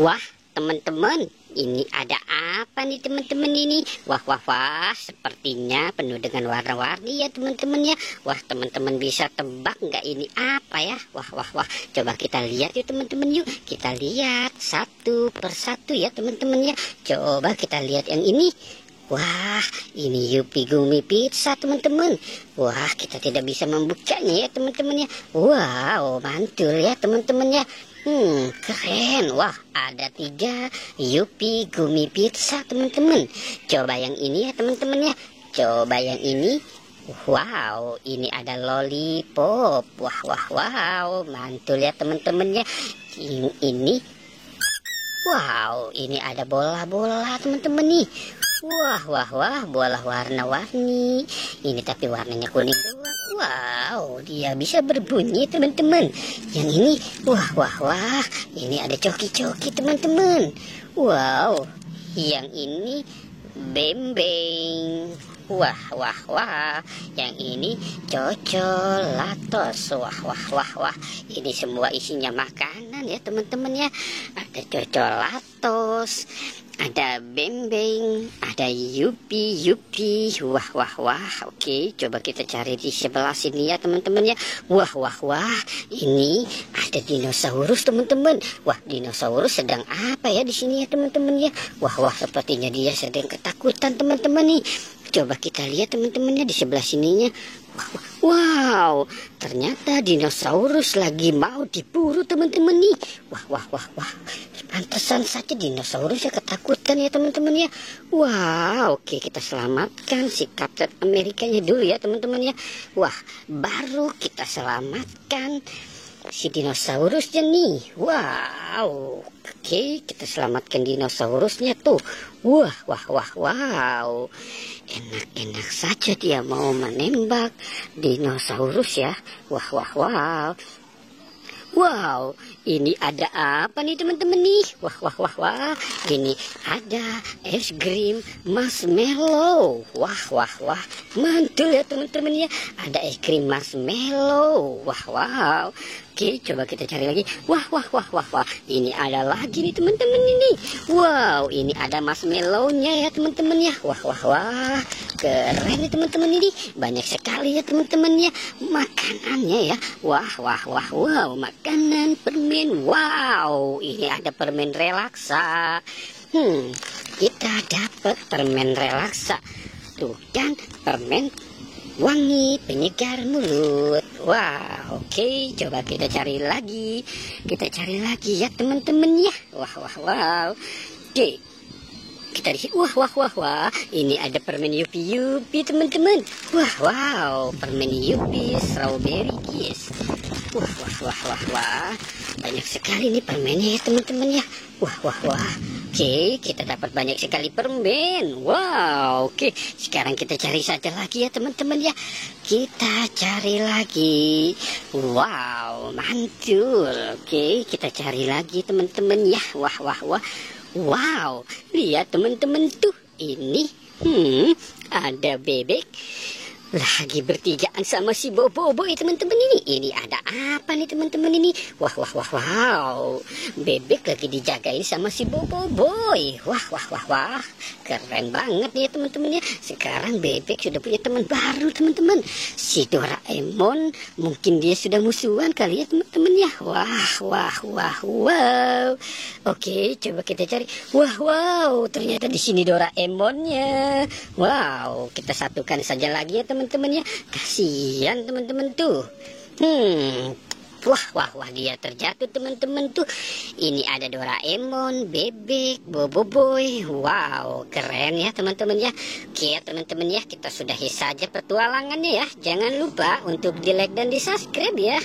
Wah, teman-teman, ini ada apa nih teman-teman ini? Wah, wah, wah, sepertinya penuh dengan warna-warni ya teman-teman ya. Wah, teman-teman bisa tebak nggak ini apa ya? Wah, wah, wah, coba kita lihat yuk teman-teman yuk. Kita lihat satu persatu ya teman-teman ya. Coba kita lihat yang ini. Wah, ini Yupi Gumi Pizza teman-teman. Wah, kita tidak bisa membukanya ya teman-teman ya. Wow, mantul ya teman-teman ya. Keren. Wah, ada 3 Yupi Gumi Pizza teman-teman. Coba yang ini ya teman-teman ya. Coba yang ini. Wow, ini ada lollipop. Wah, wah, wow, mantul ya teman-teman ya. Ini. Wow, ini ada bola-bola teman-teman nih. Wah, wah, wah, bola warna-warni. Ini tapi warnanya kuning doang. Wow, dia bisa berbunyi teman-teman. Yang ini, wah, wah, wah, ini ada coki-coki teman-teman. Wow, yang ini bembeng. Wah, wah, wah, yang ini cocolatos. Wah, wah, wah, wah, ini semua isinya makanan ya teman-teman ya. Ada cocolatos, ada bembeng, ada yupi. Wah, wah, wah. Oke, coba kita cari di sebelah sini ya teman-teman ya. Wah, wah, wah, ini ada dinosaurus teman-teman. Wah, dinosaurus sedang apa ya di sini ya teman-teman ya. Wah, wah, sepertinya dia sedang ketakutan teman-teman nih. Coba kita lihat teman-teman ya di sebelah sininya. Wow, ternyata dinosaurus lagi mau diburu teman-teman nih. Wah, wah, wah, wah. Pantesan saja dinosaurusnya ketakutan ya teman-teman ya. Wow, oke, kita selamatkan si Captain Amerikanya dulu ya teman-teman ya. Wah, baru kita selamatkan si dinosaurusnya nih. Wow, oke, kita selamatkan dinosaurusnya tuh. Wah, wah, wah, wow. Enak-enak saja dia mau menembak dinosaurus ya. Wah, wah, wow. Wow, ini ada apa nih teman-teman nih? Wah, wah, wah, wah. Ini ada es krim marshmallow. Wah, wah, wah. Mantul ya teman-teman ya. Ada es krim marshmallow. Wah, wow. Oke, coba kita cari lagi. Wah, wah, wah, wah, wah. Ini ada lagi nih teman-teman ini. Wow, ini ada marshmallow-nya ya teman-teman ya. Wah, wah, wah. Keren nih teman-teman ini. Banyak sekali ya teman-teman ya makanannya ya. Wah, wah, wah, wow. Makanan permen. Wow, ini ada permen relaksa. Kita dapat permen relaksa. Tuh kan, permen wangi penyegar mulut. Wah, oke, coba kita cari lagi. Kita cari lagi ya teman-teman ya. Wah, wah, wow. Oke, kita di sini. Wah, wah, wah, wah. Ini ada permen Yupi teman-teman. Wah, wow, permen Yupi strawberry kiss. Wah, wah, wah, wah, wah. Banyak sekali nih permennya ya teman-teman ya. Wah, wah, wah. Oke, kita dapat banyak sekali permen. Wow, oke. Sekarang kita cari saja lagi ya teman-teman ya. Kita cari lagi. Wow, mantul. Oke, kita cari lagi teman-teman ya. Wah, wah, wah. Wow, lihat teman-teman tuh. Ini, ada bebek lagi bertigaan sama si Boboiboy teman-teman ini. Ini ada apa nih teman-teman ini? Wah, wah, wah, wow. Bebek lagi dijagain sama si Boboiboy. Wah, wah, wah, wah. Keren banget nih teman-teman ya. Sekarang bebek sudah punya teman baru teman-teman. Si Doraemon, mungkin dia sudah musuhan kali ya teman-teman ya. Wah, wah, wah, wow. Oke, coba kita cari. Wah, wow. Ternyata di sini Doraemonnya. Wow, kita satukan saja lagi ya teman-teman ya. Kasihan teman-teman tuh. Wah, wah, wah, dia terjatuh teman-teman tuh. Ini ada Doraemon, bebek, Boboiboy. Wow, keren ya teman-teman ya. Oke ya teman-teman ya, kita sudahi saja petualangannya ya. Jangan lupa untuk di like dan di subscribe ya.